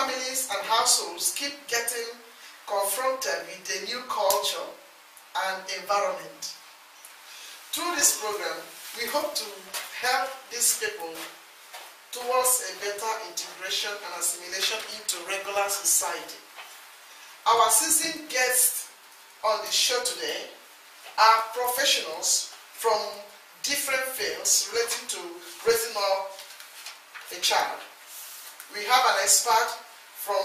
families and households keep getting confronted with a new culture and environment. Through this program, we hope to help these people towards a better integration and assimilation into regular society. Our seasoned guests on the show today are professionals from different fields relating to raising up a child. We have an expert from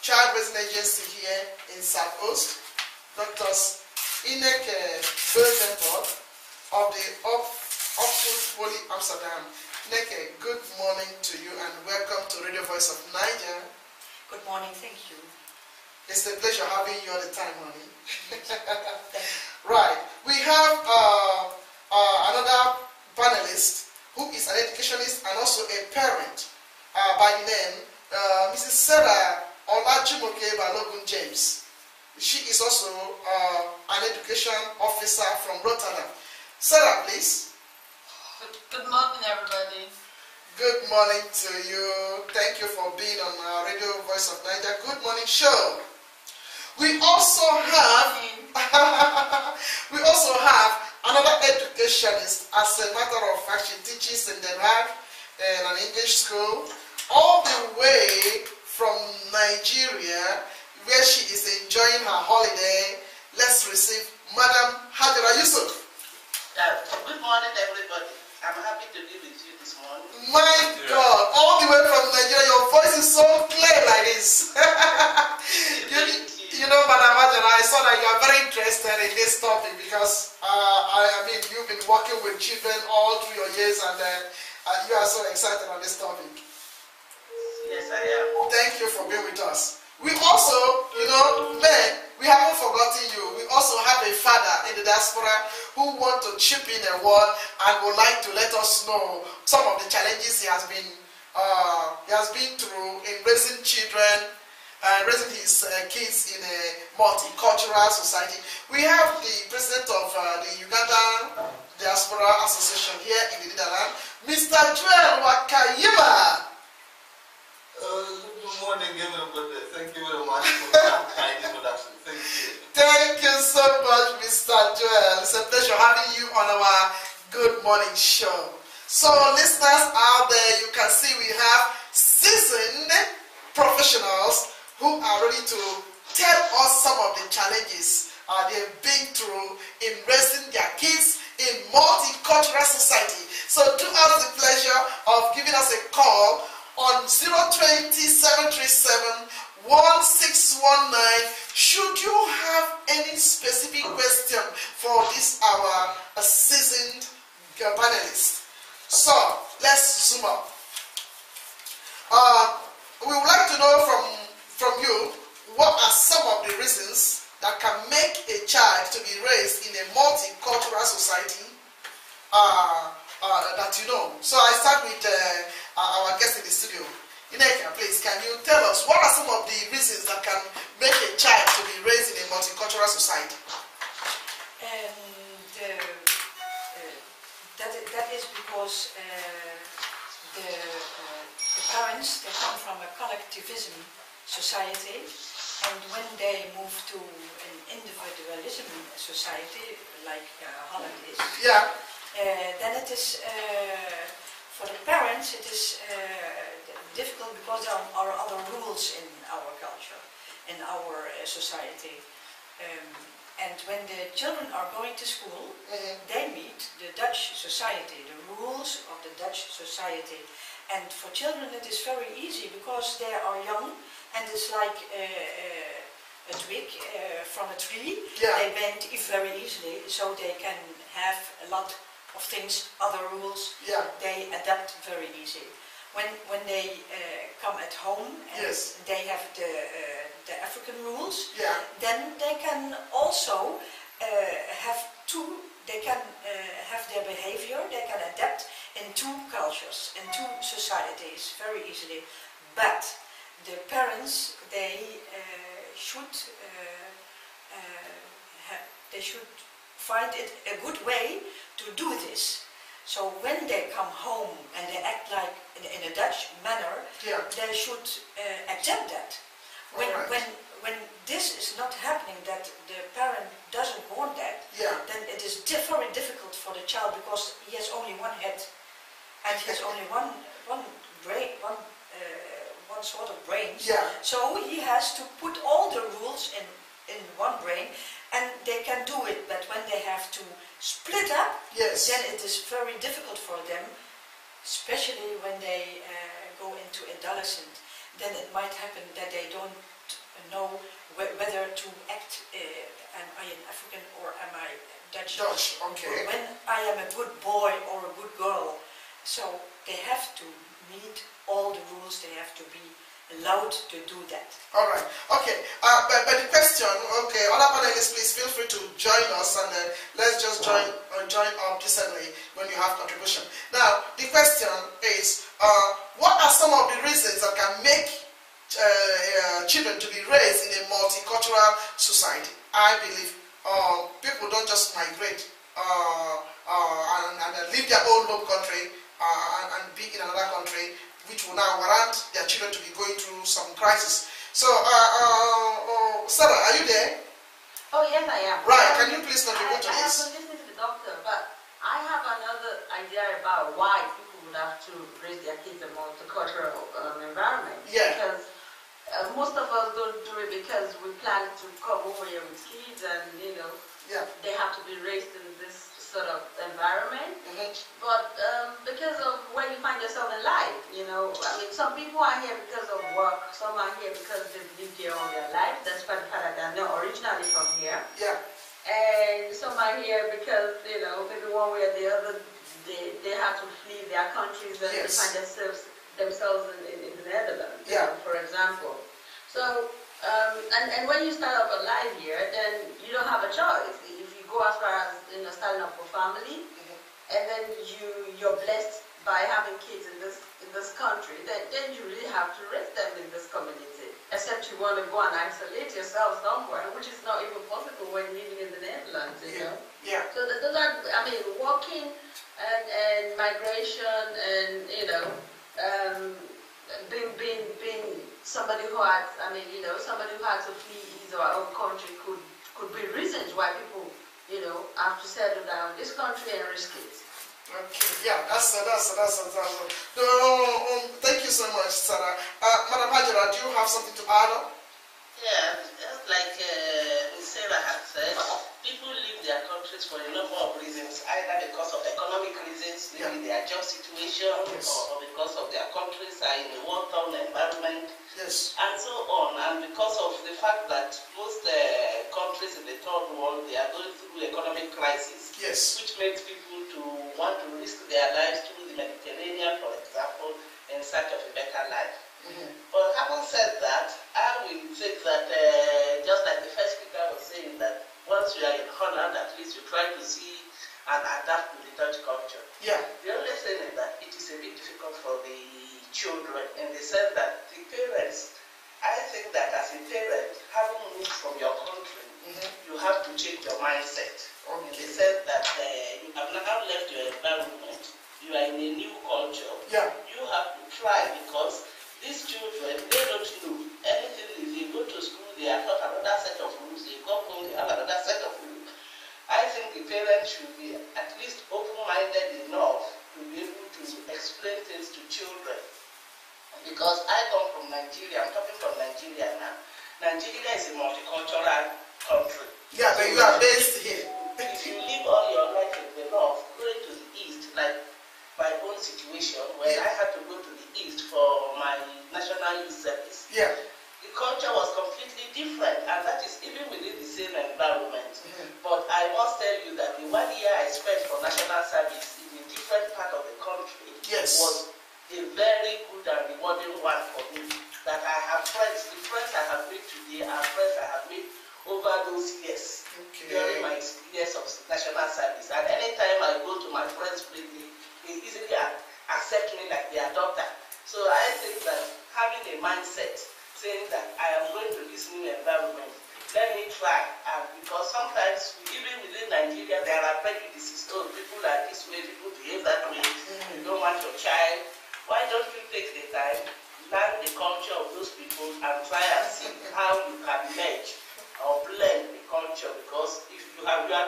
Child Raising Agency here in South Coast, Dr. Ineke Wildenborg of the Opvoedpoli Amsterdam. Ineke, good morning to you and welcome to Radio Voice of Naija. Good morning, thank you. It's a pleasure having you all the time, honey. Right, we have another panelist who is an educationist and also a parent by the name Mrs. Serah Olajumoke Balogun James. She is also an education officer from Rotterdam. Serah, please. Good morning, everybody. Good morning to you. Thank you for being on our Radio Voice of Naija Good Morning Show. We also have another educationist. As a matter of fact, she teaches in Den Haag in an English school, all the way from Nigeria, where she is enjoying her holiday. Let's receive Madam Hajara Yusuf. Good morning, everybody. I'm happy to be with you this morning. My God, all the way from Nigeria, your voice is so clear like this. You know, Madam Hajara, I saw that you are very interested in this topic because, I mean, you've been working with children all through your years and you are so excited on this topic. Yes, I am. Thank you for being with us. We also, you know, men, we haven't forgotten you. We also have a father in the diaspora who wants to chip in a word and would like to let us know some of the challenges he has been through in raising children, raising his kids in a multicultural society. We have the president of the Uganda Diaspora Association here in the Netherlands, Mr. Wakiyimu. Good morning, everybody. Thank you very much for that kind introduction. Thank you. Thank you so much, Mr. Joel. It's a pleasure having you on our Good Morning Show. So, listeners out there, you can see we have seasoned professionals who are ready to tell us some of the challenges they've been through in raising their kids in multicultural society. So, do us the pleasure of giving us a call on 020-737-1619 should you have any specific question for this our seasoned panelists. So let's zoom up. We would like to know from you what are some of the reasons that can make a child to be raised in a multicultural society that you know. So I start with our guest in the studio. Ineke, please, can you tell us what are some of the reasons that can make a child to be raised in a multicultural society? That is because the parents, they come from a collectivism society, and when they move to an individualism society, like Holland is, yeah. Then it is, for the parents, it is difficult because there are other rules in our culture, in our society. And when the children are going to school, they meet the Dutch society, the rules of the Dutch society. And for children it is very easy because they are young and it's like a twig from a tree. Yeah. They bend very easily, so they can have a lot of things, other rules. Yeah. They adapt very easy. When they come at home and yes. they have the African rules, yeah. then they can also have their behavior, they can adapt in two cultures, in two societies very easily. But the parents, they should find it a good way to do this. So when they come home and they act like in a Dutch manner, yeah. they should accept accept that. When this is not happening, that the parent doesn't want that, then it is very difficult for the child, because he has only one head, and he has only one brain, one sort of brain. So he has to put all the rules in one brain, and they can do it. But when they have to split up, then it is very difficult for them, especially when they go into adolescent. Then it might happen that they don't know whether to act, am I an African or am I Dutch? Okay. When I am a good boy or a good girl. So they have to meet all the rules, they have to be allowed to do that. All right. Okay. But the question, okay, other panelists, please feel free to join us, and let's just join up decently when you have contribution. Now, the question is, what are some of the reasons that can make children to be raised in a multicultural society? I believe people don't just migrate and leave their own home country and be in another country, which will now warrant their children to be going through some crisis. So, Serah, are you there? Oh, yes, I am. Right, can you please contribute to I have this? to listen to the doctor, but I have another idea about why people would have to raise their kids in a multicultural environment. Because most of us don't do it because we plan to come over here with kids, and, you know, they have to be raised in this sort of environment. But because of where you find yourself in life, you know, I mean, some people are here because of work, some are here because they've lived here all their life. That's why the fact that they're not originally from here. And some are here because, you know, maybe one way or the other, they have to flee their countries, and they find themselves in the Netherlands, you know, for example. So, and when you start up a life here, then you don't have a choice. If you go as far as, you know, starting up a family, and then you're blessed by having kids in this country, then you really have to raise them in this community. Except you want to go and isolate yourself somewhere, which is not even possible when living in the Netherlands, you know. So those are, I mean, walking and migration, and, you know, being somebody who had, I mean, you know, somebody who had to flee his or her own country could be reasons why people, you know, have to settle down in this country and risk it. Okay, that's thank you so much, Serah. Madam Hajara, do you have something to add on? Yeah, just like Serah had said, people leave their countries for a number of reasons, either because of economic reasons, maybe their job situation, or because of their countries are in a war-torn environment, and so on, and because of the fact that most countries in the third world, they are going through economic crisis, which makes people to want to risk their lives through the Mediterranean, for example, in search of a better life. But having said that, I will think that just like the first speaker was saying, that once you are in Holland, at least you try to see and adapt to the Dutch culture. The only thing is that it is a bit difficult for the children, in the sense that the parents, I think that as a parent, having moved from your country, you have to change your mindset. In the sense that you have now left your environment, you are in a new culture. You have to try, because these children, they don't know anything. If they go to school, they are taught another set of rules. They come home, they have another set of rules. I think the parents should be at least open-minded enough to be able to explain things to children. Because I come from Nigeria, I'm talking from Nigeria now. Nigeria is a multicultural country. But you are based here. If you live all your life in the north, going to the east, like my own situation, when I had to go to the east for my national youth service, the culture was completely different, and that is even within the same environment. But I must tell you that the 1 year I spent for national service in a different part of the country was a very good and rewarding one for me. That I have friends, the friends I have made today are friends I have made over those years, during my years of national service. And anytime I go to my friends' place, they easily accept me like their daughter. So I think that having a mindset, saying that I am going to this new environment, let me try. Because sometimes, even within Nigeria, there are prejudices. Oh, people are this way, people behave that way. You don't want your child. Why don't you take the time, learn the culture of those people,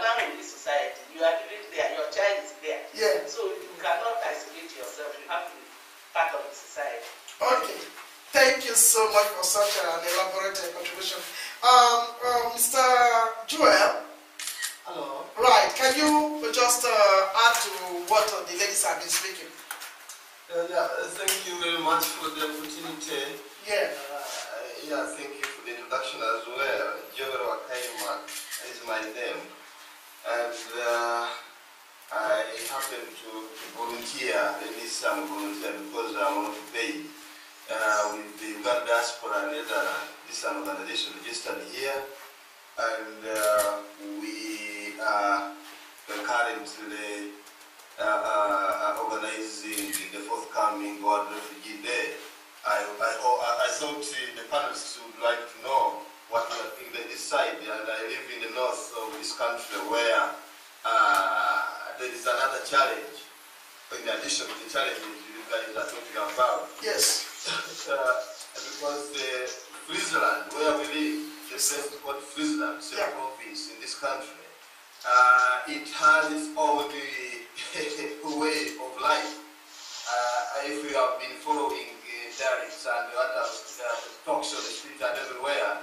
are now in this society. You are living there. Your child is there. Yeah. So you cannot isolate yourself. You have to be part of the society. Okay. Thank you so much for such an elaborate contribution. Mr. Joel. Hello. Right. Can you just add to what the ladies have been speaking? Thank you very much for the opportunity. Yeah. Thank you for the introduction as well. Joel Wakaima is my name. And I happen to volunteer, at least I'm volunteer because I'm not paid with the Uganda Diaspora Netherlands. This is an organization registered here. And we are currently organizing the forthcoming World Refugee Day. I thought the panelists would like to know what we are thinking this side, and I live in the north of this country where there is another challenge, in addition to the challenges you guys are talking about. Yes. Because Friesland, where we live, the place called Friesland, it's a province in this country, it has its own way of life. If you have been following diaries and what talks on the street and everywhere,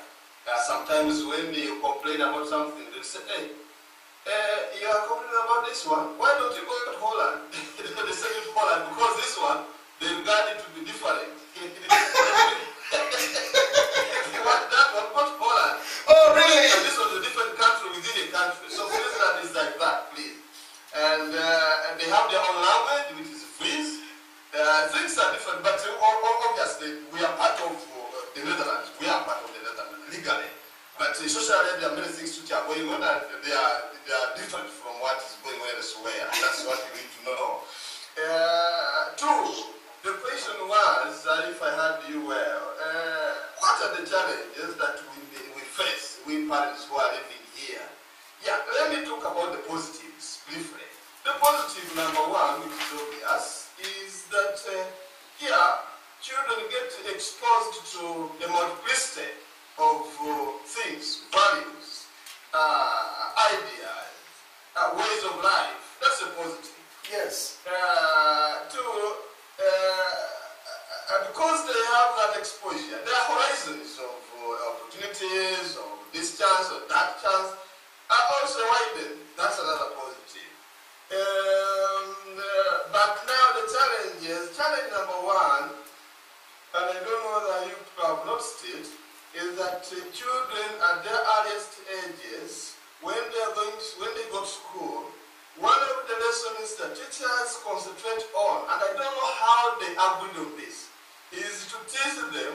sometimes when you complain about something, they say, hey, you are complaining about this one, why don't you go to Holland? They say in Holland, because this one, they regard it to be different. You want that one, go to Holland. Oh, really? And this was a different country within a country. So Friesland is like that, please. And they have their own language, which is Fries. Things are different, but obviously we are part of the Netherlands. We are part of the Netherlands legally. But socially, there are many things which are going on, and they are different from what is going on elsewhere. That's what you need to know. Two, the question was, if I heard you well, what are the challenges that we face, we parents who are living here? Yeah, let me talk about the positives briefly. The positive number one, which is obvious, is that here children get exposed to a multiplicity of things, values, ideas, ways of life. That's a positive. Yes. Because they have that exposure, their horizons of opportunities, of this chance or that chance, are also widened. That's another positive. But now the challenge number one, and I don't know whether you have noticed it, is that children at their earliest ages, when they go to school, one of the lessons that teachers concentrate on, and I don't know how they agree on this, is to teach them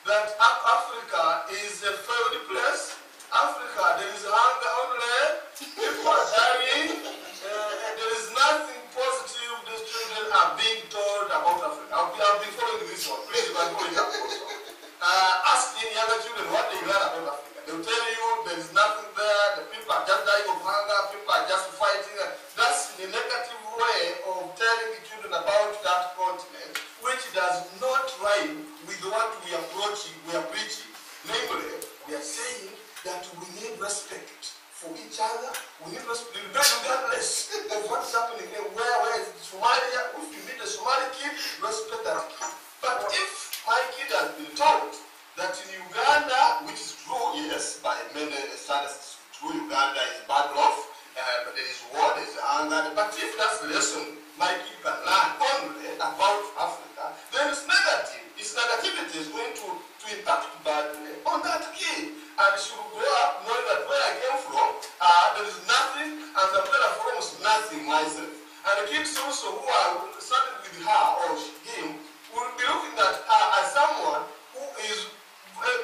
that Africa is a failed place. Africa, there is hunger only, people are dying, there is nothing positive these children are being told about Africa. I've been following this one. Please, you can follow it up also. Asking younger children what they learn about Africa. They'll tell you there is nothing there, the people are just dying of hunger, people are just fighting. That's the negative way of telling the children about that continent, which does not rhyme with what we are preaching. Namely, we are saying that we need respect for each other. We need respect regardless of what's happening here. Where is Somalia? If you meet a Somali kid, respect that kid. But if my kid has been told that in Uganda, which is true, yes, by many standards, true, Uganda is bad off, but there is war, there is hunger. But if that's the lesson my kid can learn only about Africa, then it's negative. Its negativity is going to impact badly on that kid. And she will grow up knowing that where I came from, there is nothing, and the where I'm from is nothing myself. And the kids also who are studying with her or him will be looking at her as someone who is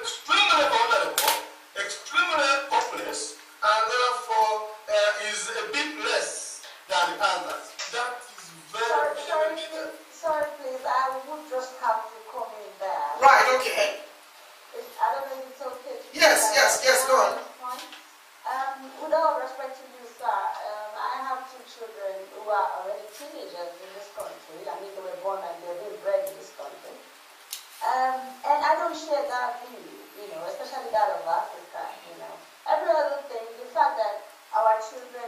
extremely vulnerable, extremely hopeless, and therefore is a bit less than others. That is very, very clear. Sorry, please, I would just have to come in there. Right, okay. I don't know if it's okay. Yes, go on. With all respect to you, sir, I have two children who are already teenagers in this country. I mean, they were born and they've been bred in this country. And I don't share that view, especially that of Africa, Every other thing, the fact that our children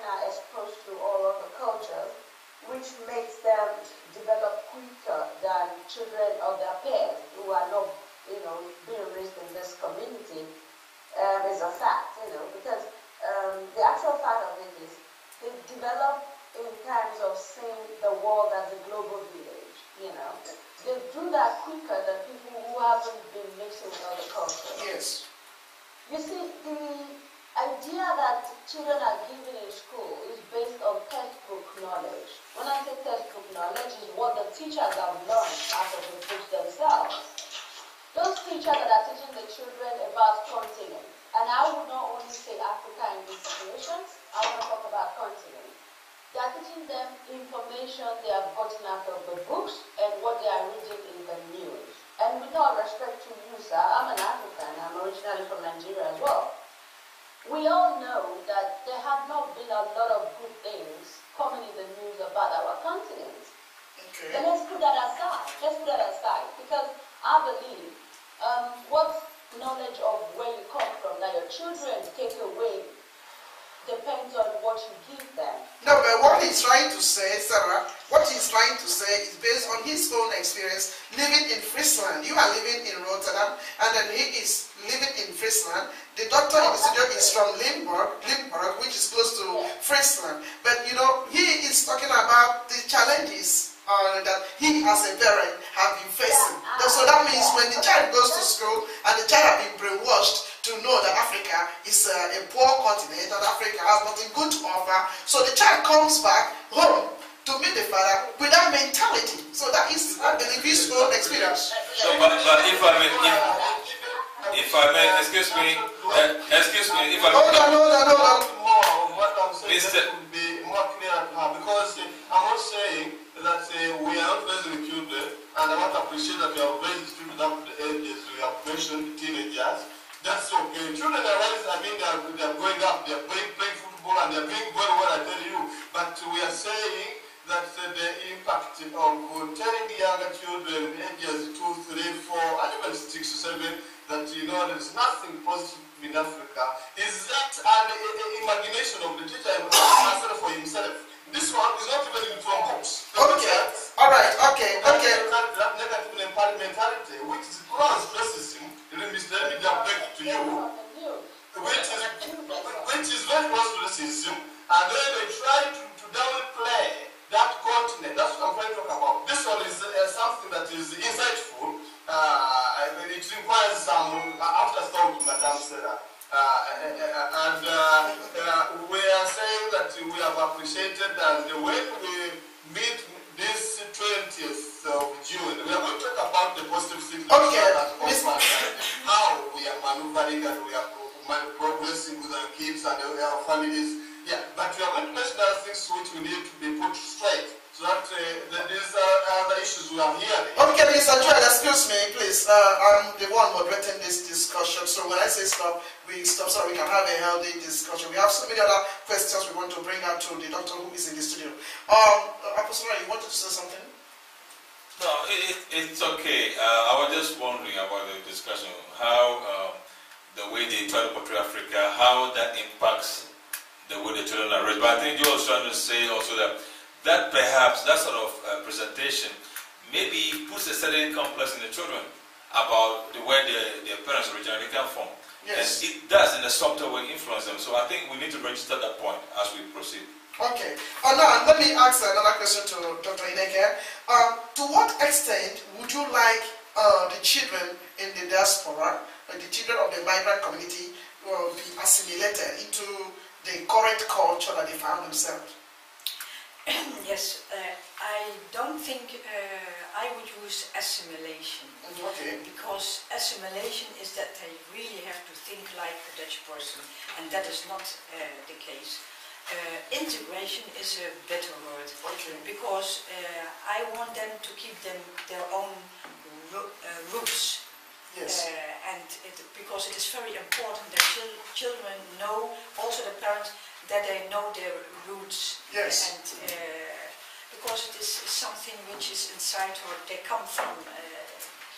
develop in terms of seeing the world as a global village, you know. They do that quicker than people who haven't been mixing with other cultures. Yes. You see, the idea that children are given in school is based on textbook knowledge. When I say textbook knowledge, is what the teachers have learned out of the books themselves. Those teachers that are teaching the children about continents, and I would not only say Africa in these situations, I want to talk about continents. They are teaching them information they have gotten out of the books and what they are reading in the news. And with all respect to you, sir, I'm an African, I'm originally from Nigeria as well. We all know that there have not been a lot of good things coming in the news about our continent. Okay. Then let's put that aside. Let's put that aside. Because I believe what knowledge of where you come from that your children take away depends on what you give them. No, but what he's trying to say, Sarah, what he's trying to say is based on his own experience living in Friesland. You are living in Rotterdam, and then he is living in Friesland. The doctor in the studio is from Limburg, which is close to Friesland. But you know, he is talking about the challenges that he as a parent have been facing. So that means when the child goes to school and the child has been brainwashed to know that Africa is a poor continent and Africa has nothing good to offer, so the child comes back home to meet the father with that mentality. So that is, I believe, his own experience. So, but if I may, excuse me, if I may. Hold on. More of what I'm saying would be more clear to her, because I'm not saying that we are not raising the children, and I want to appreciate that we have raised children up to the ages we have mentioned, teenagers. That's okay. Children are raised, I mean, they are growing up, they are playing football, and they are doing very well, I tell you. But we are saying that the impact of telling the younger children, ages 2, 3, 4, and even 6 to 7, that you know there is nothing positive in Africa, is that an imagination of the teacher for himself. This one is not even from books. Okay. Alright, okay. That negative mentality, which is gross racism, let me direct to you, which is very gross racism, and then they try to downplay that continent. That's what I'm trying to talk about. This one is something that is insightful. It requires some afterthought, Madam Serah. We are saying that we have appreciated, and when we meet this 20th of June, we are going to talk about the positive things how we are maneuvering and we are progressing with our kids and our families. Yeah, but we are going to mention other things which we need to be put straight, so that these other issues we are hearing. Okay, Mr. Joel, excuse me, please. I'm the one moderating this discussion, so when I say stop, we stop so we can have a healthy discussion. We have so many other questions we want to bring up to the doctor who is in the studio. Apostle, you wanted to say something? No, it's okay. I was just wondering about the discussion, how the way they try to portray Africa, how that impacts the way the children are raised. But I think you was trying to say also that perhaps that sort of presentation maybe puts a certain complex in the children about the way their parents originally come from. Yes. And it does in a subtle way influence them. So I think we need to register that point as we proceed. Okay. Now let me ask another question to Dr. Ineke. To what extent would you like the children in the diaspora, the children of the migrant community, will be assimilated into the current culture that they found themselves? Yes, I don't think I would use assimilation. Okay. Because assimilation is that they really have to think like a Dutch person, and that is not the case. Integration is a better word, okay, because I want them to keep their own roots. Yes. Because it is very important that children know, also the parents, that they know their roots. Yes. And because it is something which is inside, or they come from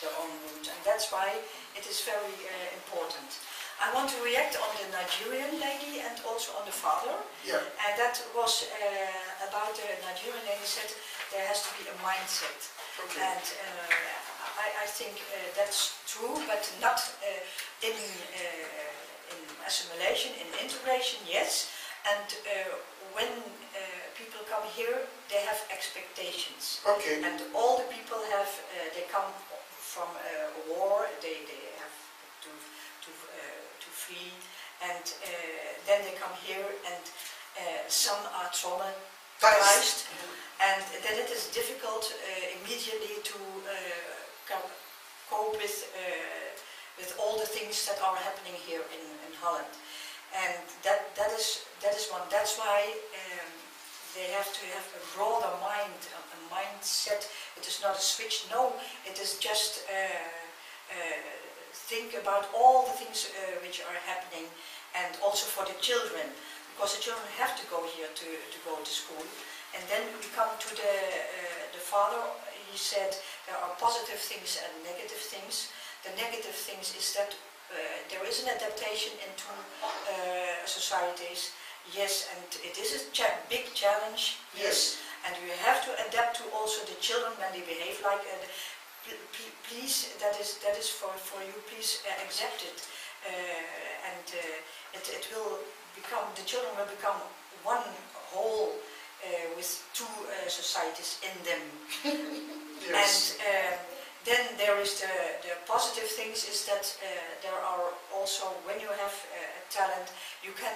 their own roots, and that's why it is very important. I want to react on the Nigerian lady and also on the father. Yeah. And that was about the Nigerian lady said there has to be a mindset. Okay. And I think that's true, but not in assimilation, in integration, yes. And when people come here, they have expectations. Okay. And all the people have, they come from a war, they have to flee, and then they come here, and some are traumatized, and then it is difficult immediately to cope with all the things that are happening here in Holland. And that is one. That's why they have to have a broader mind, a mindset. It is not a switch. No, it is just think about all the things which are happening, and also for the children, because the children have to go here to go to school. And then we come to the father. He said there are positive things and negative things. The negative things is that there is an adaptation into societies, yes, and it is a big challenge, yes, and you have to adapt to also the children when they behave like. Please, that is for you. Please accept it, and it will become. The children will become one whole with two societies in them, yes. And. Then there is the positive things is that there are also, when you have talent, you can,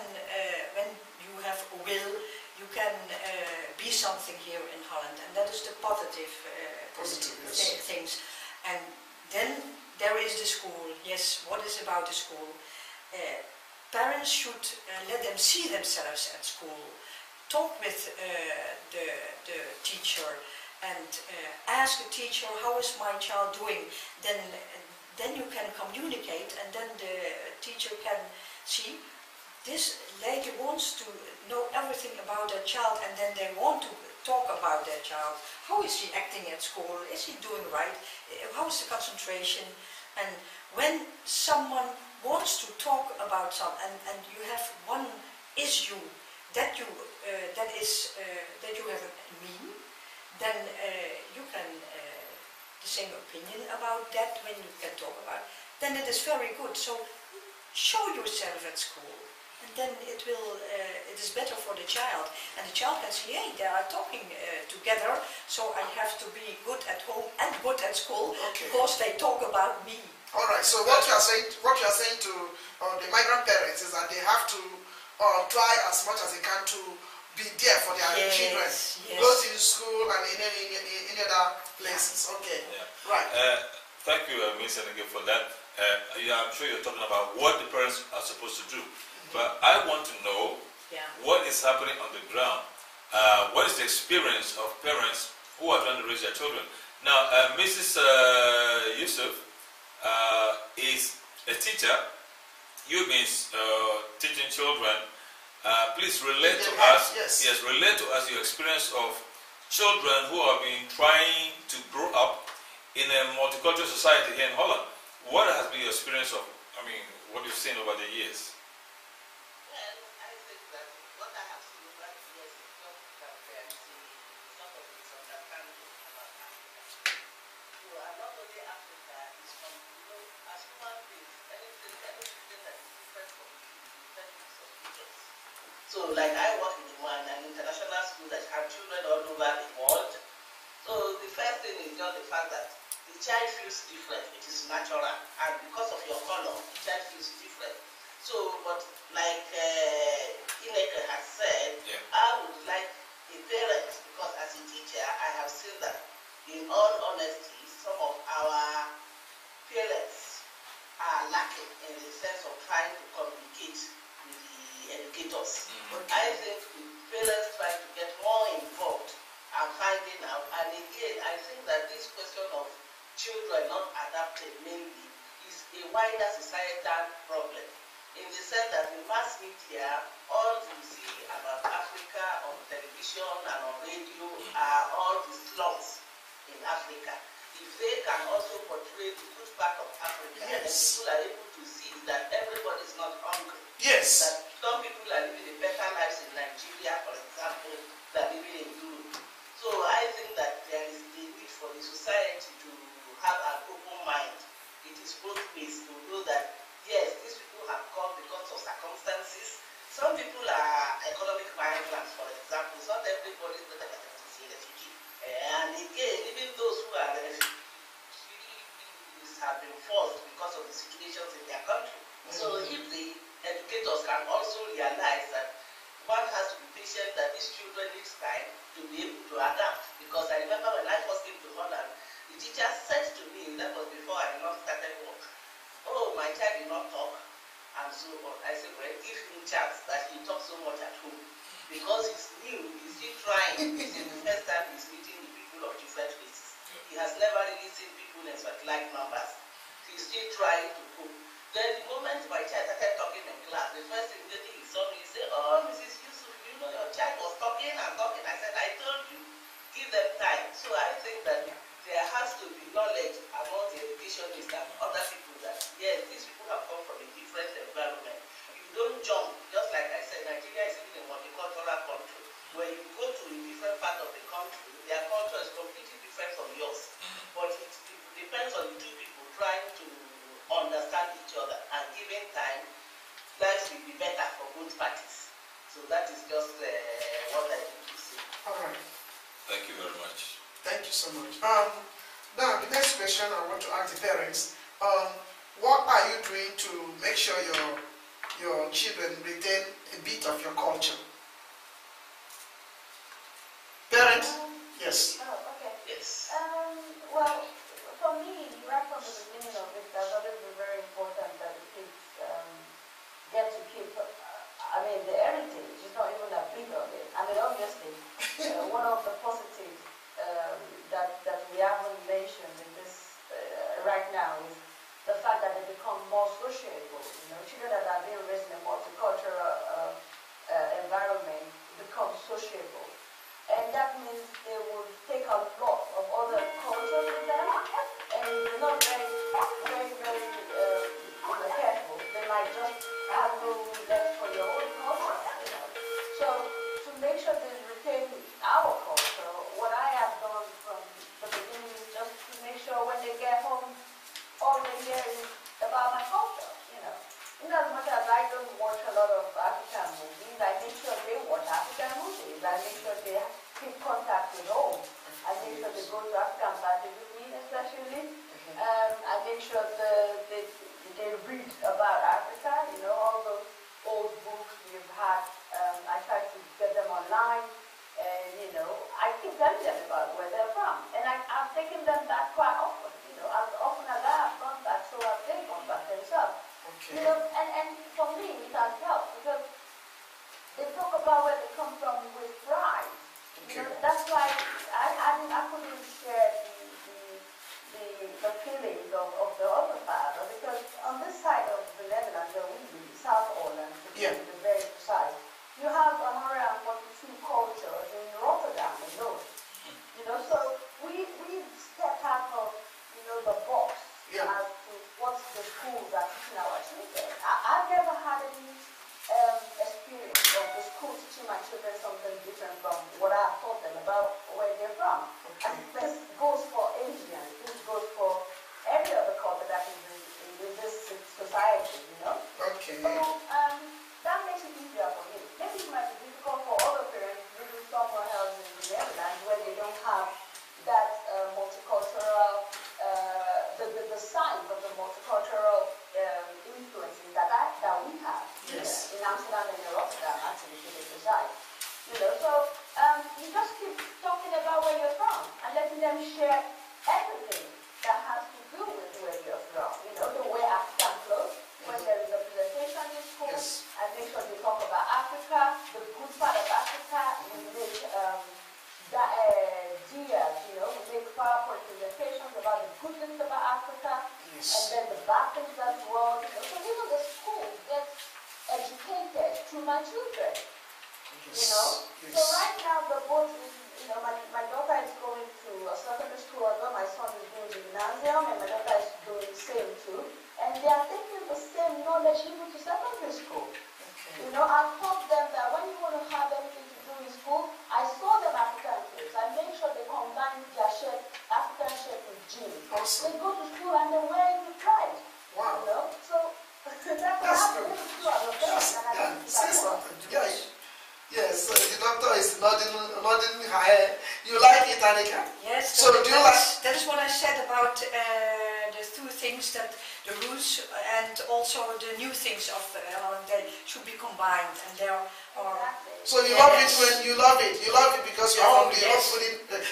when you have a will, you can be something here in Holland, and that is the positive yes. Things. And then there is the school. Yes, what is about the school? Parents should let them see themselves at school, talk with the teacher, and ask a teacher, how is my child doing? Then you can communicate, and then the teacher can see, this lady wants to know everything about their child, and then they want to talk about their child. How is she acting at school? Is he doing right? How is the concentration? And when someone wants to talk about something, and you have one issue that you have a mean, then you can the same opinion about that when you can talk about it. Then it is very good. So show yourself at school, and then it is better for the child, and the child can see, hey, they are talking together, so I have to be good at home and good at school, because they talk about me. All right. So what you are saying to the migrant parents is that they have to try as much as they can to be there for their children, yes. Go to school and in any other places. Okay, yeah. Right. Thank you, Ms. Ineke, for that. I'm sure you're talking about what the parents are supposed to do, but I want to know what is happening on the ground. What is the experience of parents who are trying to raise their children? Now, Mrs. Yusuf is a teacher. You means teaching children. Please relate to us. Yes, relate to us your experience of children who have been trying to grow up in a multicultural society here in Holland. What has been your experience of? I mean, what you've seen over the years? Well, I think that what I have seen over the years is just that there is sort of misunderstanding about Africa. So, and not only Africa is from, as human beings, anything that is different from you is very suspicious. So, like I work in an international school that have children all over the world. So, the first thing is just the fact that the child feels different. It is natural, and because of your color, the child feels different. So, but like Ineke has said, I would like a parent, because as a teacher, I have seen that, in all honesty, some of our parents are lacking in the sense of trying to communicate with the educators. I think the parents try to get more involved and finding out. And again, I think that this question of children not adapted mainly is a wider societal problem, in the sense that the mass media, all we see about Africa on television and on radio are all the slums in Africa. If they can also portray the good part of Africa, and people are able to see that everybody is not hungry. Yes. That some people are living a better lives in Nigeria, for example, than living in Europe. So I think that there is a need for the society to have an open mind. It is both ways to know that, yes, these people have come because of circumstances. Some people are economic migrants, for example. Not everybody So if the educators can also realize that one has to be patient, that these children need time to be able to adapt. Because I remember when I first came to Holland, the teacher said to me, that was before I did not started work, oh, my child did not talk, and so on. I said, well, give him a chance that he talks so much at home. Because he's new, he's still trying. This is the first time he's meeting the people of different places. He has never really seen people in such like numbers. He's still trying to cope. Then the moment my child started talking in class, the first thing he saw me, he said, oh, Mrs. Yusuf, you know your child was talking and talking. I said, I told you, give them time. So I think that there has to be knowledge among the educationists and other people that, yes, these people have come from a different environment. You don't jump, just like I said, Nigeria is even a multicultural country. When you go to a different part of the country, their culture is completely different from yours. But it depends on the two people trying to understand each other and giving time, life will be better for both parties. So that is just what I need to say. All right. Thank you very much. Thank you so much. Now, the next question I want to ask the parents, what are you doing to make sure your children retain a bit of your culture? Parents? Yes. Oh, okay. Yes. Well, for me, right from the beginning of it, that's always been very important that the kids get to keep, the heritage is not even a bit of it. Obviously, one of the positives that we haven't mentioned in this right now is the fact that they become more sociable. Children that are being raised in a multicultural environment become sociable. And that means they will take a lot of other cultures with them, and if they're not very careful, they might just have no left for your own culture. So to make sure they retain our culture, what I have done from the beginning is just to make sure when they get home, all they hear is about my culture. In as much as I don't watch a lot of African movies, I make sure they watch African movies. I make sure they keep contact with home. I make sure they go to African parties with me, especially. I make sure they read about Africa, all those old books we've had. I try to get them online. And, I keep telling them about where they're from. And I've taken them back quite often. As often as I have gone back, so have they gone back themselves. Okay. And for me, it has helped because they talk about where they come from with pride. Okay. That's why I couldn't share the feelings of the other father, because on this side of the Netherlands, South Holland, to be very precise, you have 142 cultures in Rotterdam alone. So we step out of the box as to what the schools are teaching our children. I've never had any experience of the school teaching my children something different from what I've taught them about where they're from. Okay. And this goes for Asians, this goes for every other culture that is in this society, Okay. So that makes it easier for me. Maybe it might be difficult for other parents living somewhere else in the Netherlands where they don't have that multicultural, the size of the multicultural influences that we have in Amsterdam and in Rotterdam, actually, to be precise. So you just keep talking about where you're from and letting them share everything that has to do with where you're from. They wear African clothes when there is a presentation in school, and make sure they talk about Africa, the good part of Africa. We make we make PowerPoint presentations about the good things about Africa, and then the bad things as well. So the school gets educated through my children. So right now the both is, my daughter is going to a secondary school, although my son is doing the gymnasium, and my daughter is doing the same too. And they are taking the same knowledge even to secondary school. I've taught them that when you want to have anything to do in school, I saw them African kids. I make sure they combine their shirt, African shirt with jeans. Awesome. They go to school and they wear it with pride. Wow. So that's good. Say something. Yes, so the doctor is nodding high. You like it, Ineke? Yes. So do you like? That is what I said about the two things, that the roots and also the new things of Holland, they should be combined, and there are. So you love it when you love it. You love it because you are from the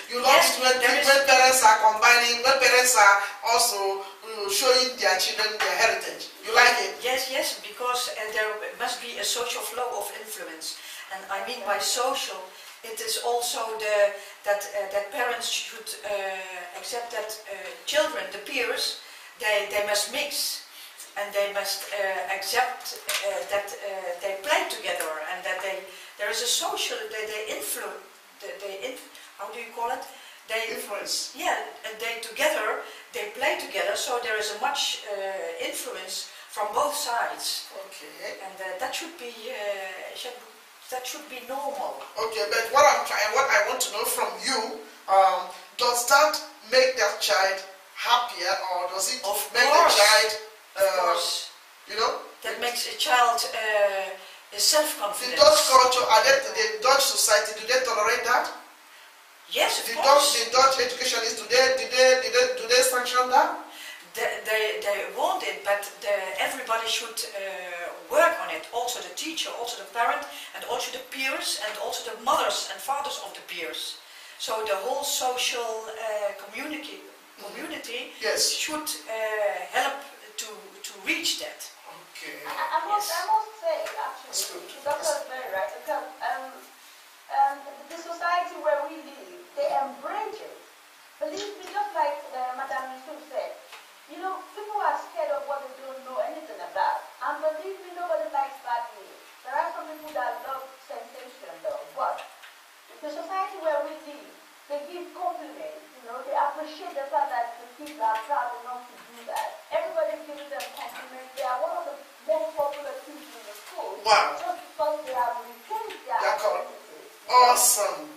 you love it when parents are combining, when parents are also showing their children their heritage. You like it? Yes, because there must be a social flow of influence, and I mean by social, it is also that parents should accept that children, the peers, they must mix, and they must accept that they play together, and that there is a social, they influence, how do you call it? They influence. Yeah, and they together, they play together, so there is a much influence from both sides. Okay. And that should be normal. Okay, but what I want to know from you, does that make that child happier, or does it make the child, of course, you know? That makes a child self-confident. The Dutch culture, the Dutch society, do they tolerate that? Yes, of course. The Dutch educationists, do they sanction that? They want it, but everybody should work on it. Also the teacher, also the parent, and also the peers, and also the mothers and fathers of the peers. So the whole social community yes, should help to reach that. Okay. I must say, actually, Dr. is very right, because the society where we live, they embrace it. Believe me, just like Madame Yusuf said, you know, people are scared of what they don't know anything about. And believe me, nobody likes bad news. There are some people that love sensation, though. But the society where we live, they give compliments. You know, they appreciate the fact that the kids are proud enough to do that. Everybody gives them compliments. They are one of the most popular kids in the school. Wow. Just because they have retained their identity. Awesome.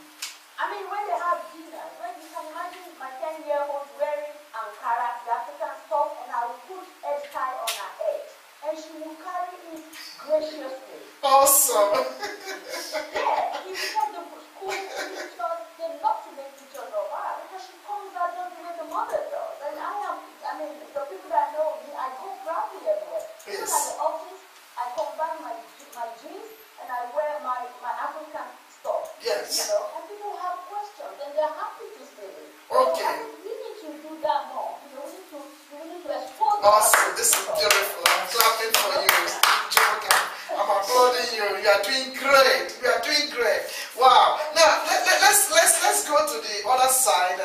I mean, when they have dinner, when you can imagine my 10-year-old wearing Ankara, the African stuff, and I would put edge tie on her head, and she would carry it graciously. Awesome. Yeah, you said the school teachers, they love to make pictures of her because she comes out just the way the mother does. And I mean, the people that know me, I go proudly everywhere. Even at the office, I combine my jeans and I wear my African stuff. Yes. You know, and people have questions and they're happy to see it. Okay. So we need to do that more. You know, we need to expose. Awesome. This is beautiful. I'm clapping for you. I'm applauding you. You are doing great. You are doing great. Wow. Now let's go to the other side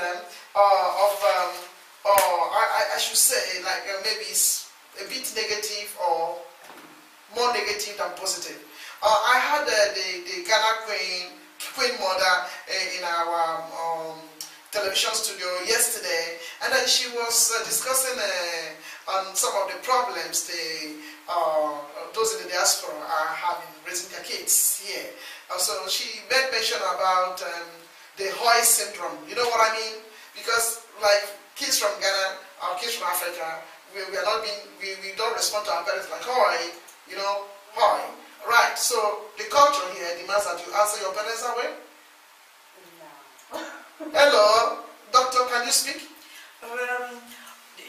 I should say, like maybe it's a bit negative or more negative than positive. I had the Ghana Queen Mother in our television studio yesterday, and then she was discussing on some of the problems those in the diaspora are having raising their kids here. So she made mention about the Hoy syndrome. You know what I mean? Because like kids from Ghana or kids from Africa, we don't respond to our parents like Hoy, you know, Hoy. Right, so the culture here demands that you answer your parents that way? No. Hello, doctor, can you speak?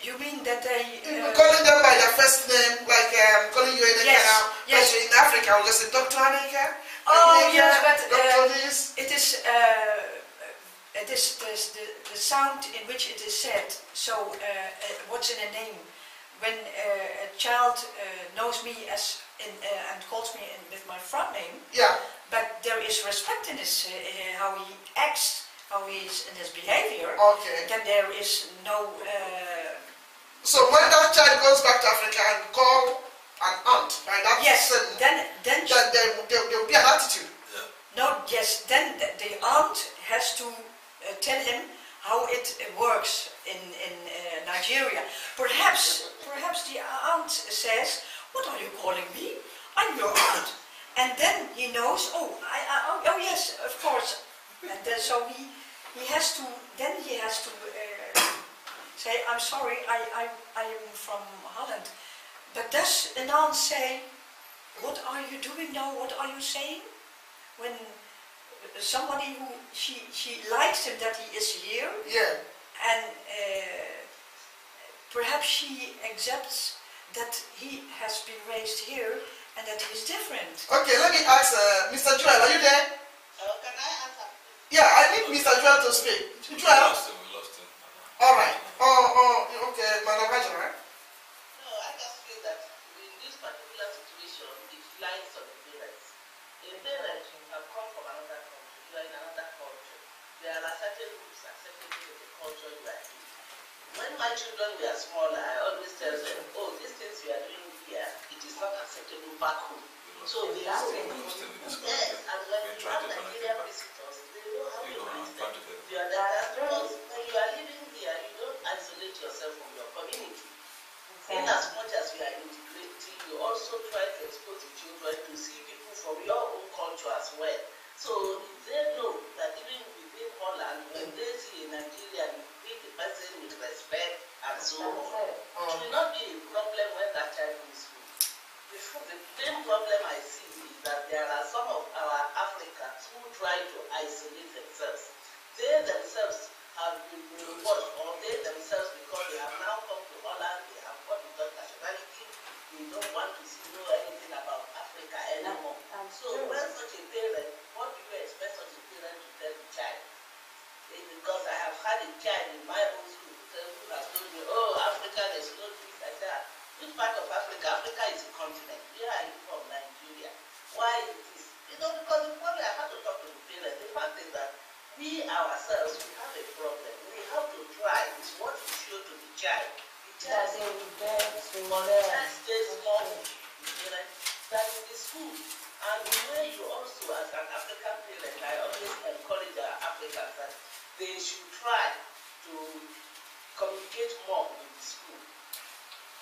You mean that they... calling them by their first name, like calling you Ineke now. Yes. In Africa, we'll just say, Dr. Ineke. Oh, yes, but it is the sound in which it is said. So, what's in a name? When a child knows me as and calls me with my front name, yeah, but there is respect in his how he acts, how he is in his behavior. Okay. Then there is no. So when that child goes back to Africa and call an aunt by that person, then there will be an attitude. Yeah. No, yes. Then the aunt has to tell him how it works in Nigeria. Perhaps the aunt says, "What are you calling me? I'm your aunt." And then he knows, oh yes, of course. And then so he has to say, "I'm sorry, I am from Holland." But does an aunt say, "What are you doing now? What are you saying?" When somebody who she likes him that he is here, yeah, and perhaps she accepts that he has been raised here and that he is different. Okay, let me ask Mr. Joel, are you there? Can I answer? Yeah, I need Mr. Joel to speak. Joel? We lost him. All right. Okay, Madam Hajra, right? No, I just feel that in this particular situation, it lies on the parents. A parent have come from another country, you are in another culture. There are certain groups acceptable in the culture you are in. When my children were smaller, I always tell them, oh, these things you are doing here, it is not acceptable back home. So they have to yes, and when you have Nigerian visitors, they know how to treat them. You understand? Because when you are living here, you don't isolate yourself from your community. In as much as you are integrating, you also try to expose the children to see people from your own culture as well. So they know that even within Holland, when they see a Nigerian, treat the person with respect and so on. It will not be a problem when that child is school. The main problem I see is that there are some of our Africans who try to isolate themselves. They themselves have been brainwashed, or they themselves, because they have now come to Holland, they have got the Dutch nationality, they don't want to know anything about Africa anymore. So when such a parent, what do you expect such a parent to tell the child? Because I have had a child in my own school who has told me, oh, Africa, there's no this like that. Which part of Africa? Africa is a continent. Where are you from? Nigeria. Why is this? Because the problem, I have to talk to the parents. The fact is that we ourselves, we have a problem. We have to try. It's what we show to the child. The child stays small. That is the school. And the way you also, as an African parent, I always encourage our Africans that they should try to communicate more with the school.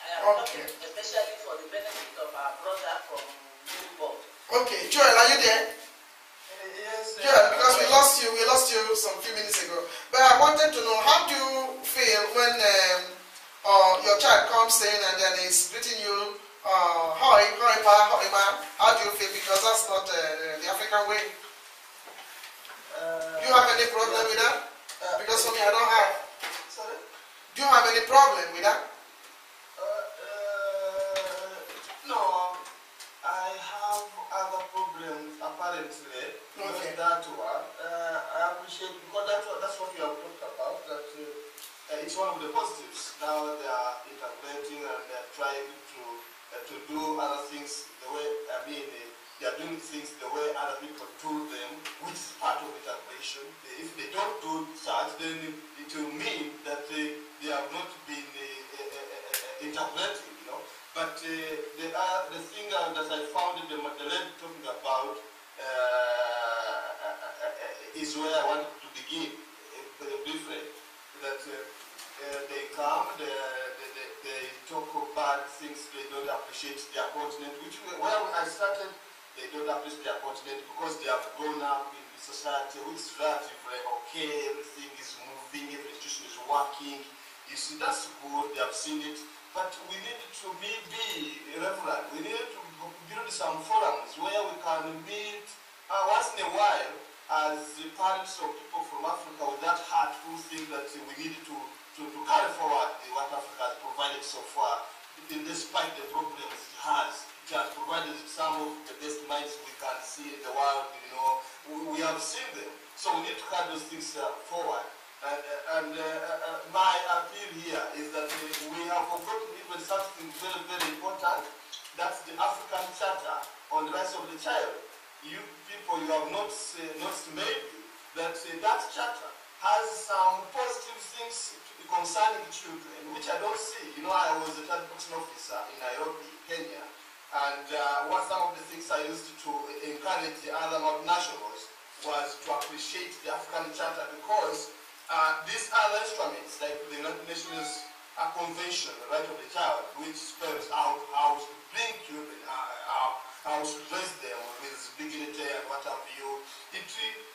I am talking especially for the benefit of our brother from Wildenborg. Okay, Joel, are you there? Yes. Joel, because we lost you some few minutes ago. But I wanted to know, how do you feel when your child comes in and then is greeting you, hi, ma? How do you feel? Because that's not the African way. Do you have any problem with that? Because for me, I don't have. Sorry? Do you have any problem with that? No, I have other problems apparently. Not that one. I appreciate, because that's what you have talked about. That it's one of the positives. Now they are integrating and they are trying to do other things the way, they are doing things the way other people do them, which is part of integration. If they don't do such, then it will mean that they have not been integrating, you know. But the thing that I found in the lady talking about is where I wanted to begin briefly. That they come, they talk about things they don't appreciate their continent, which where I started, they don't appreciate their continent because they have grown up in the society which is relatively okay, everything is moving, every institution is working. You see, that's good, they have seen it, but we need to be relevant. We need to build some forums where we can meet once in a while as parents of people from Africa with that heart who think that we need to carry forward what Africa has provided so far, despite the problems it has. It has provided some of the best minds we can see in the world, you know. We have seen them. So we need to carry those things forward. My appeal here is that we have forgotten even something very, very important. That's the African Charter on the Rights of the Child. You people, you have noticed maybe that that charter has some positive things concerning children, which I don't see. You know, I was a child protection officer in Nairobi, Kenya, and what some of the things I used to encourage the other multinationals was to appreciate the African Charter, because these other instruments, like the United Nations Convention, the Right of the Child, which spells out how to bring children, how to raise them with dignity and what have you, it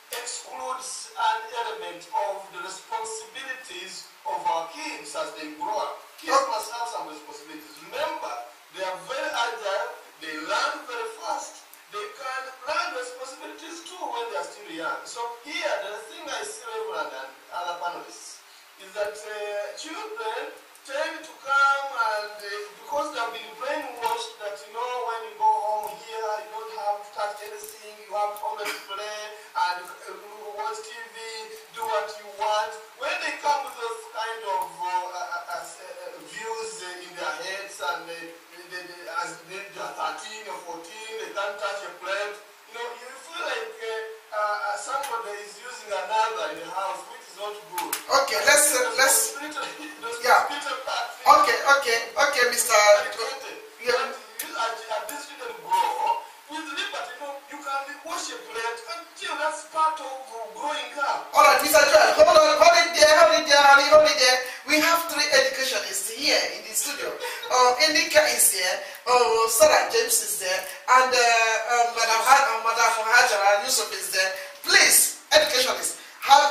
excludes an element of the responsibilities of our kids as they grow up. Kids must have some responsibilities. Remember, they are very agile, they learn very fast, they can learn responsibilities too when they are still young. So here, the thing I see, Reverend and other panelists, is that children tend to come and, because they've been brainwashed that, you know, when you go home here, you don't have to touch anything, you have to always play and watch TV, do what you want. When they come with those kind of views in their heads and as they're 13 or 14, they can't touch a plate, you know, you feel like somebody is using another in the house, which is not good. Okay, let's yeah. Okay, Mr. Yeah. As these children grow, with liberty, you know, you can wash a plate until that's part of growing up. All right, Mr. Joel, hold it there. We have 3 educationists here in the studio. Ineke is here, Serah James is there, and Madam Hajara Yusuf is there. Please, educationists,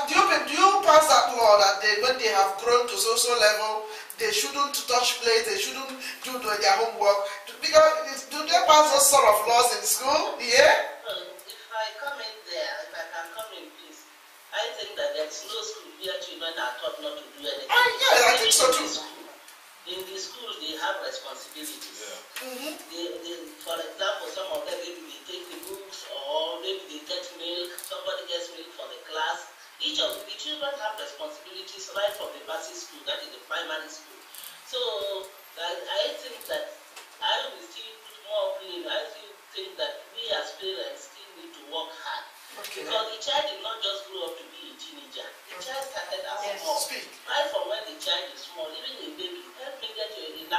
do you pass that law that when they have grown to social level, they shouldn't touch plates, they shouldn't do their homework? Because do they pass those sort of laws in school? Yeah? Well, if I come in there, if I can come in, please, I think that there's no school where children are taught not to do anything. Yeah, I think so too. In the school, they have responsibilities. Yeah. For example, some of them, maybe they take the books, or maybe they get milk, somebody gets milk for the class. Each of the children have responsibilities right from the basic school, that is the primary school. So I think that I will still put more blame. I still think that we as parents still need to work hard. Okay. Because the child did not just grow up to be a teenager. The child started as small. Right from when the child is small, even a baby, help me get you a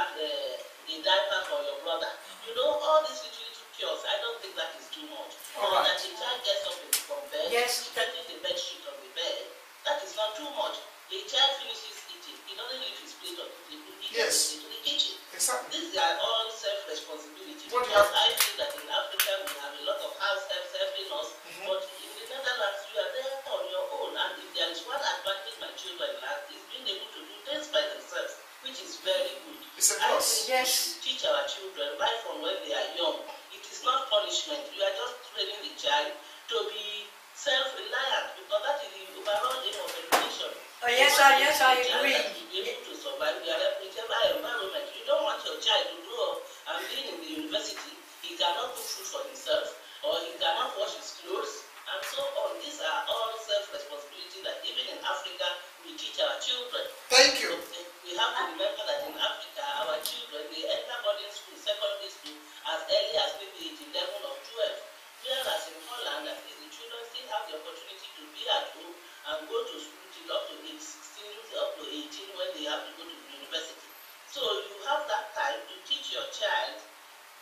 diaper for your brother. You know, all these little cures, I don't think that is too much. Right. That the child gets up from bed, stretching the bed sheet on the bed, that is not too much. The child finishes eating, he doesn't leave his plate on the table, he goes into the kitchen. Exactly. These are all self-responsibility. Because I feel that in Africa we have a lot of house helps helping us, but in the Netherlands you are there on your own. And if there is one advantage my children have, is being able to do things by themselves, which is very good. It's a I plus. think we should teach our children right from when they are young. It is not punishment. You are just training the child to be self-reliant, because that is the overall aim of education. Oh, yes, I agree. To be able to survive whichever environment. You don't want your child to grow up and being in the university, he cannot cook food for himself, or he cannot wash his clothes, and so on. These are all self-responsibility that even in Africa we teach our children. Thank you. So we have to remember that in Africa, our children, they enter boarding school, secondary school, as early as maybe age 11 or 12. Whereas in Holland, at least the children still have the opportunity to be at home and go to school till up to age 16, up to 18 when they have to go to the university. So you have that time to teach your child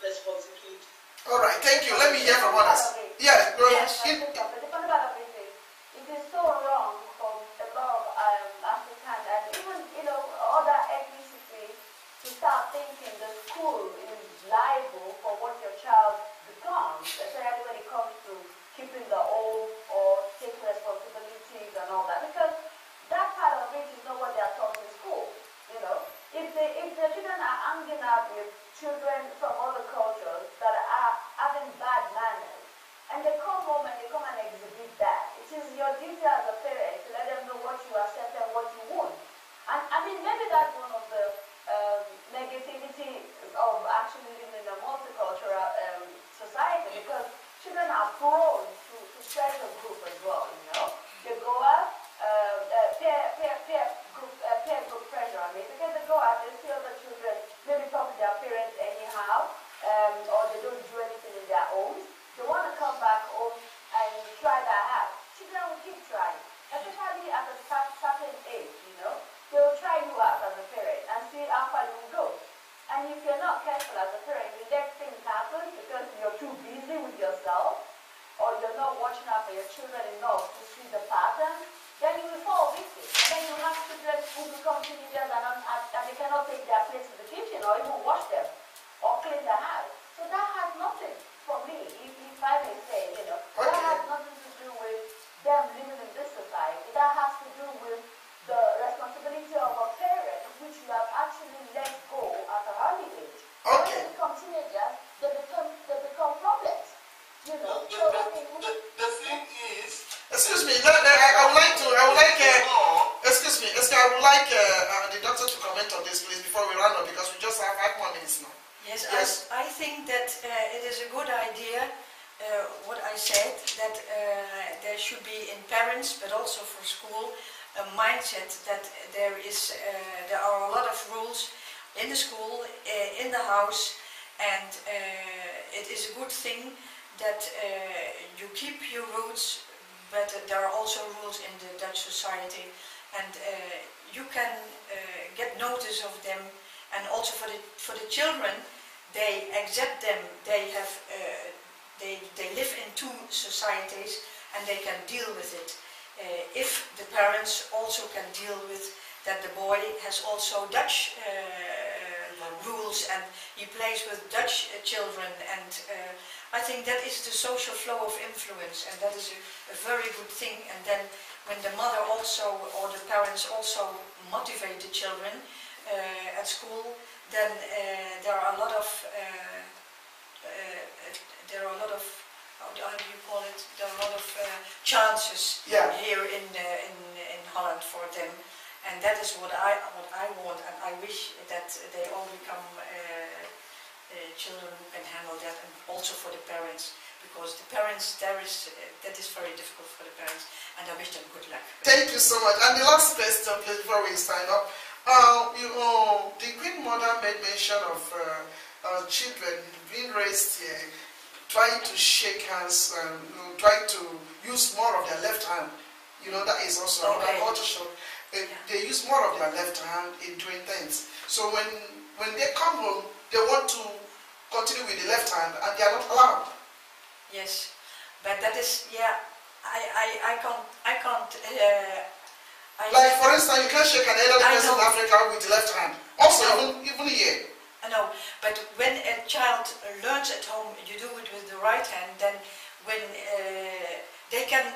responsibility. All right, thank you. Let me hear from others. Yes, bro. Yes. The funny part of it is, it is so wrong for a lot of African and even other ethnicities to start thinking the school is liable for what your child becomes, especially when it comes to keeping the home or taking responsibilities and all that. Because that part of it is not what they are taught in school. You know, if the children are hanging out with children from other cultures that are having bad manners, and they come home and they come and exhibit that, it is your duty as a parent to let them know what you accept and what you won't. And I mean, maybe that's one of the negativity of actually living in a multicultural society, because children are prone to pressure group as well. You know, they go out, peer group pressure on it, because they go out, they see other children maybe talk to their parents anyhow, or they don't do anything in their homes. They want to come back home and try that out. Children will keep trying, especially at a certain age. You know, they will try you out as a parent and see how far you will go. And if you're not careful as a parent, you let things happen because you're too busy with yourself, or you're not watching out for your children enough to see the pattern, then you will fall victim. And then you have children who become teenagers and they cannot take their plates to the kitchen or even wash them or clean the house. So that has nothing, for me, if I may say, that has nothing to do with them living in this society. That has to do with the responsibility of a parent, which you have actually let go at an early age. When they become teenagers, they become problems. You know. The thing is, excuse me, I would like the doctor just to comment on this, please, before we run on, because we just have 5 more minutes now. Yes. I think that it is a good idea, what I said, that there should be in parents, but also for school, a mindset that there are a lot of rules in the school, in the house, and it is a good thing that you keep your roots, but there are also rules in the Dutch society, and you can get notice of them, and also for the children, they accept them. They have they live in 2 societies, and they can deal with it. If the parents also can deal with that the boy has also Dutch rules, and he plays with Dutch children, and I think that is the social flow of influence, and that is a very good thing. And then when the mother also, or the parents also motivate the children at school, then there are a lot of how do you call it? There are a lot of chances here in Holland for them, and that is what I want, and I wish that they all become children and handle that, and also for the parents, because the parents that is very difficult for the parents, and I wish them good luck. Thank you so much. And the last question, please, before we sign up. The Queen Mother made mention of children being raised here, trying to shake hands and trying to use more of their left hand. That is also another culture shock. They use more of their left hand in doing things. So when they come home, they want to continue with the left hand, and they are not allowed. Yes, but that is, I can't. Like, for instance, you can't shake an elderly person in Africa with the left hand. Also, even here. I know, but when a child learns at home, you do it with the right hand, then when they can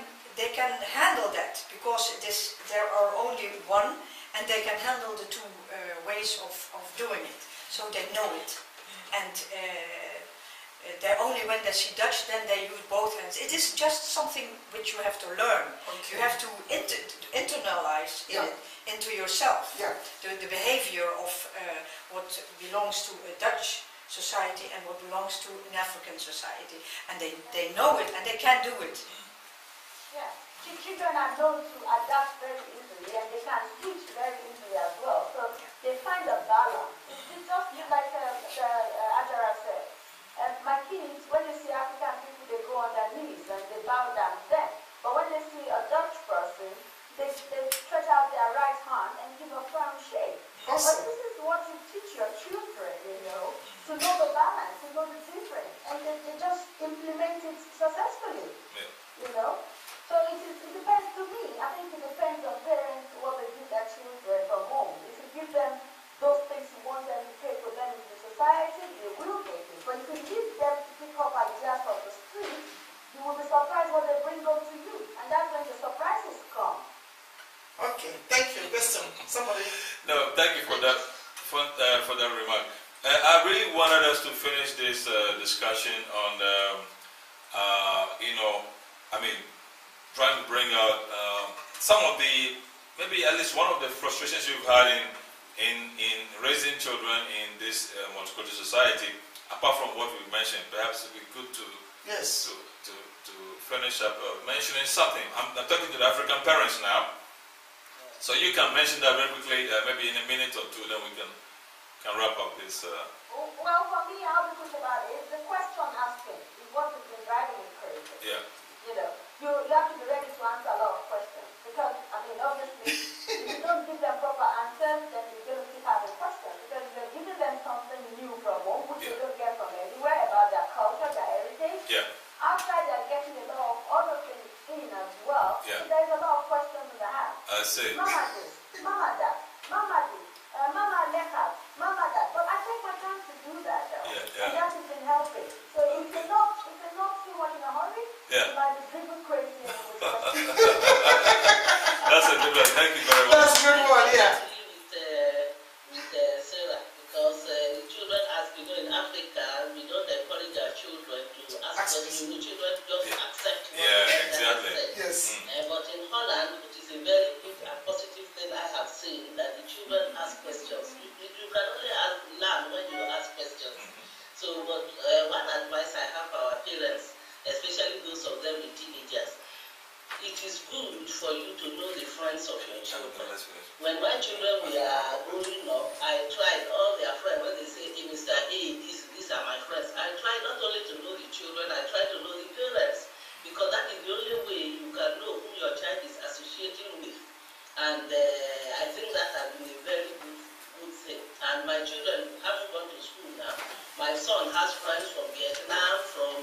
handle that, because there are only one, and they can handle the 2 ways of doing it, so they know it. And only when they see Dutch, then they use both hands. It is just something which you have to learn. Okay. You have to internalize it into yourself. Yeah. The behavior of what belongs to a Dutch society and what belongs to an African society. And they know it, and they can do it. Yeah. Children are known to adapt very easily, and they can teach very easily as well. So they find a balance. It's just like Ajara said. My kids, when they see African people, they go on their knees and they bow down to them. But when they see a Dutch person, they stretch out their right hand and give a firm shake. Awesome. But this is what you teach your children, to know the balance, to know the difference. And they just implement it successfully, So it depends to me. I think it depends on parents, what they give their children from home. If you give them those things you want them to take with them into society, they will take it. But if you give them to pick up ideas from the street, you will be surprised what they bring home to you. And that's when the surprises come. Okay, thank you. Question, somebody? No, thank you for that remark. I really wanted us to finish this discussion on, trying to bring out some of the, maybe at least one of the frustrations you've had in raising children in this multicultural society, apart from what we mentioned. Perhaps it would be good to finish up mentioning something. I'm talking to the African parents now, so you can mention that very quickly, maybe in a minute or 2, then we can wrap up this. Well, for me, I'll be quick about it. The question asking is what has been driving me crazy. Yeah. You have to be ready to answer a lot of questions, because, obviously, if you don't give them proper answers, then you're going to keep having questions, because you're giving them something new from home, which they don't get from anywhere, about their culture, their heritage. Yeah. Outside, they're getting a lot of other things in as well. Yeah. So there's a lot of questions in the house. I see. Mama this, Mama that, Mama this, Mama leka, Mama that. But I take my time to do that, though. And that has been helping. So if you're not too much in a hurry, you might be driven crazy with questions. That's a good one. Thank you very much. That's a good one, yeah. With Serah, because children, as we know in Africa, we don't encourage our children to ask questions. Children just accept what exactly. Yes. But in Holland, which is a very good and positive thing I have seen, that the children ask questions. one advice I have for our parents, especially those of them with teenagers, it is good for you to know the friends of your children. When my children were growing up, I tried all their friends. When they say, hey, Mr. A, these are my friends, I try not only to know the children, I try to know the parents. Because that is the only way you can know who your child is associating with. And I think that has been a very good thing. And my children haven't gone to school now. My son has friends from Vietnam, from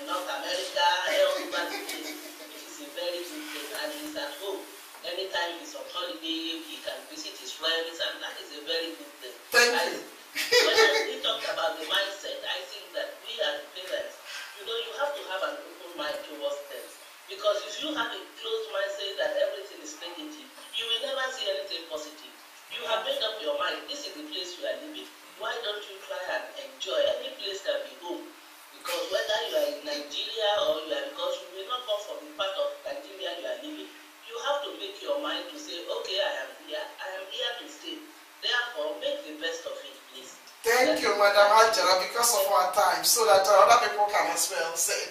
North America, everywhere. It's a very good thing, and he's at home. Anytime he's on holiday, he can visit his friends, and that is a very good thing. Thank you. When we talk about the mindset, I think that we as parents, you know, you have to have an open mind towards things. Because if you have a closed mindset that everything is negative, you will never see anything positive. You have made up your mind, this is the place you are living. Why don't you try and enjoy? Any place can be home. Because whether you are in Nigeria or you are, because you will not come from the part of Nigeria you are living, you have to make your mind to say, okay, I am here to stay. Therefore, make the best of it, please. Thank you, Madam Hajara, because of our time, so that other people can as well say